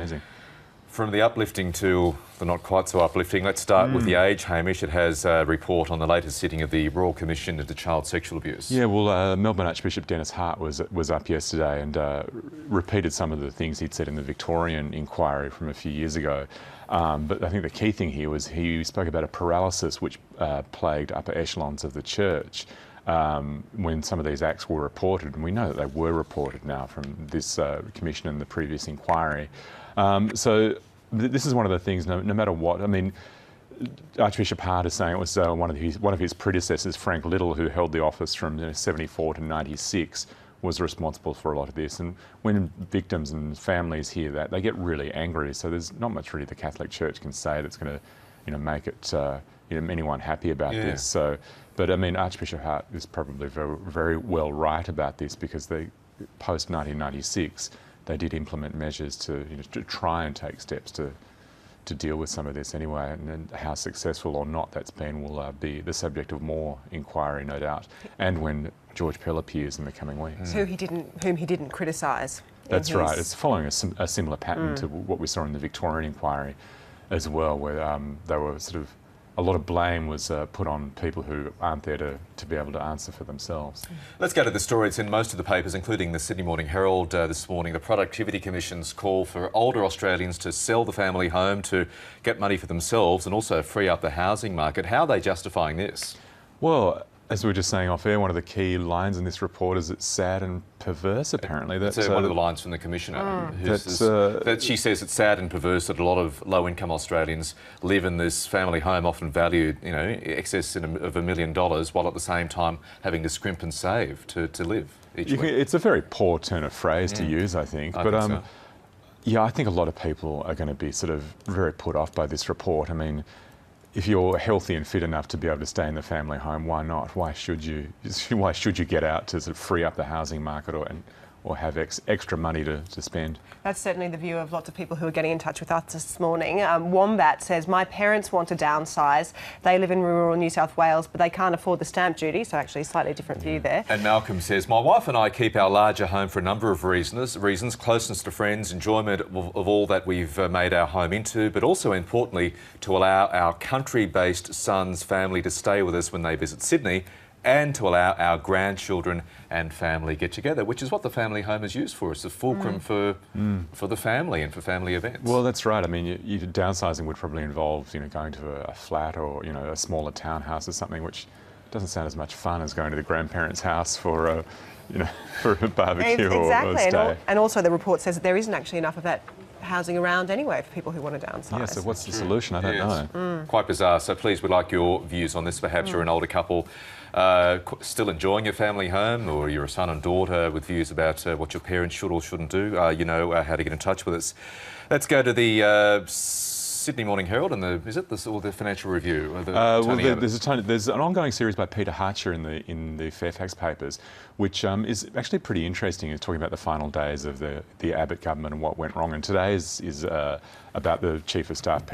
amazing. From the uplifting to the not quite so uplifting, let's start with The Age, Hamish. It has a report on the latest sitting of the Royal Commission into Child Sexual Abuse. Yeah, well, Melbourne Archbishop Dennis Hart was up yesterday and repeated some of the things he'd said in the Victorian inquiry from a few years ago. But I think the key thing here was he spoke about a paralysis which plagued upper echelons of the church when some of these acts were reported, and we know that they were reported now from this commission and the previous inquiry. So this is one of the things, no matter what, I mean, Archbishop Hart is saying it was one of his predecessors, Frank Little, who held the office from 74 to 96, was responsible for a lot of this. And when victims and families hear that, they get really angry. So there's not much really the Catholic Church can say that's going to, make it anyone happy about this. So, but I mean, Archbishop Hart is probably very, very well right about this, because they post 1996. They did implement measures to try and take steps to deal with some of this anyway, and how successful or not that's been will be the subject of more inquiry, no doubt, and when George Pell appears in the coming weeks. Whom he didn't criticise. That's right. It's following a similar pattern to what we saw in the Victorian inquiry as well, where they were a lot of blame was put on people who aren't there to be able to answer for themselves. Let's go to the story. It's in most of the papers, including the Sydney Morning Herald this morning. The Productivity Commission's call for older Australians to sell the family home to get money for themselves and also free up the housing market. How are they justifying this? Well, as we were just saying off air, one of the key lines in this report is it's sad and perverse, apparently. That's one of the lines from the Commissioner. That she says it's sad and perverse that a lot of low-income Australians live in this family home, often valued, excess of $1 million, while at the same time having to scrimp and save to live each week. It's a very poor turn of phrase to use, I think. Yeah, I think a lot of people are going to be very put off by this report. I mean, if you're healthy and fit enough to be able to stay in the family home, why not? Why should you? Why should you get out to free up the housing market or have extra money to spend? That's certainly the view of lots of people who are getting in touch with us this morning. Wombat says, my parents want to downsize. They live in rural New South Wales, but they can't afford the stamp duty, so actually a slightly different view there. And Malcolm says, my wife and I keep our larger home for a number of reasons, closeness to friends, enjoyment of all that we've made our home into, but also importantly, to allow our country-based son's family to stay with us when they visit Sydney, and to allow our grandchildren and family get together, which is what the family home is used for. It's a fulcrum for the family and for family events. Well, that's right. I mean, downsizing would probably involve, going to a flat or, a smaller townhouse or something, which doesn't sound as much fun as going to the grandparents' house for for a barbecue or a stay. And also the report says that there isn't actually enough of that housing around anyway for people who want to downsize. Yeah, so what's the solution? I don't know. Quite bizarre. So please, we'd like your views on this. Perhaps you're an older couple still enjoying your family home, or you're a son and daughter with views about what your parents should or shouldn't do. How to get in touch with us. Let's go to the Sydney Morning Herald and the Financial Review. There's an ongoing series by Peter Harcher in the Fairfax papers, which is actually pretty interesting. It's talking about the final days of the Abbott government and what went wrong. And today is about the former Chief of Staff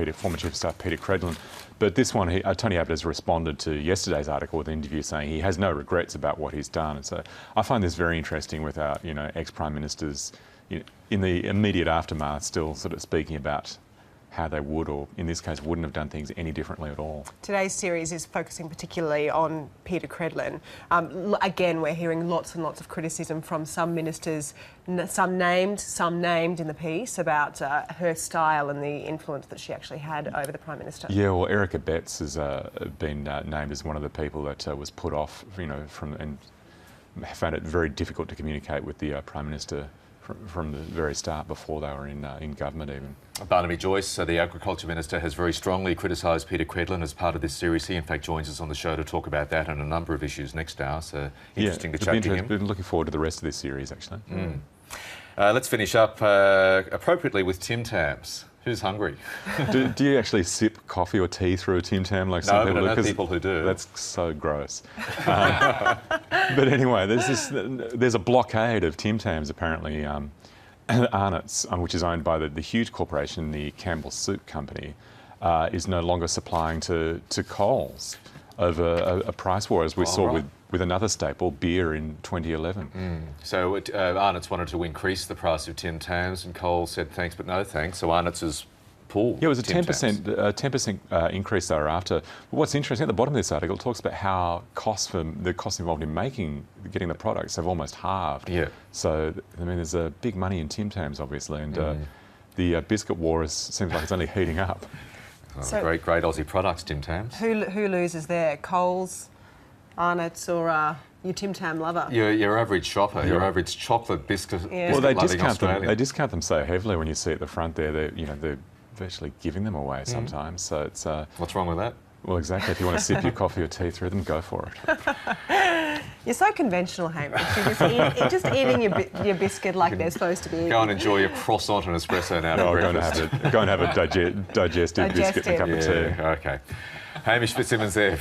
Peter Credlin. But this one, Tony Abbott has responded to yesterday's article with an interview saying he has no regrets about what he's done. And so I find this very interesting with our ex-prime ministers in the immediate aftermath still speaking about how they would, or in this case, wouldn't have done things any differently at all. Today's series is focusing particularly on Peter Credlin. Again, we're hearing lots and lots of criticism from some ministers, some named in the piece, about her style and the influence that she actually had over the Prime Minister. Yeah, well, Erica Betts has been named as one of the people that was put off, and found it very difficult to communicate with the Prime Minister from the very start, before they were in government even. Barnaby Joyce, the Agriculture Minister, has very strongly criticised Peter Credlin as part of this series. He in fact joins us on the show to talk about that and a number of issues next hour, so interesting to chat to him. Been looking forward to the rest of this series, actually. Let's finish up appropriately with Tim Tams. Who's hungry? do you actually sip coffee or tea through a Tim Tam like some people do? No, but I know people who do. That's so gross. But anyway, there's a blockade of Tim Tams apparently. Arnott's, which is owned by the huge corporation, the Campbell Soup Company, is no longer supplying to Coles over a price war, as we saw with with another staple, beer, in 2011. So Arnott's wanted to increase the price of Tim Tams, and Coles said thanks but no thanks. So Arnott's has pulled. Yeah, it was a Tim 10% increase thereafter. But what's interesting, at the bottom of this article, it talks about how the costs involved in getting the products have almost halved. Yeah. So, I mean, there's big money in Tim Tams, obviously, and the biscuit war seems like it's only heating up. Oh, So- great Aussie products, Tim Tams. Who loses there? Coles, Arnott's, or your Tim Tam lover? Your average shopper, your Yeah. average chocolate biscuit. Yeah. Well, they loving discount them. Australian. They discount them so heavily when you see at the front there. They're virtually giving them away sometimes. So it's What's wrong with that? well, exactly. If you want to sip your coffee or tea through them, go for it. You're so conventional, Hamish. You're just eating your biscuit like they're supposed to be. Go and enjoy your croissant and espresso now. Oh, for go and breakfast. have a digestive biscuit and a cup of tea. Yeah, okay. Hamish Fitzsimmons there.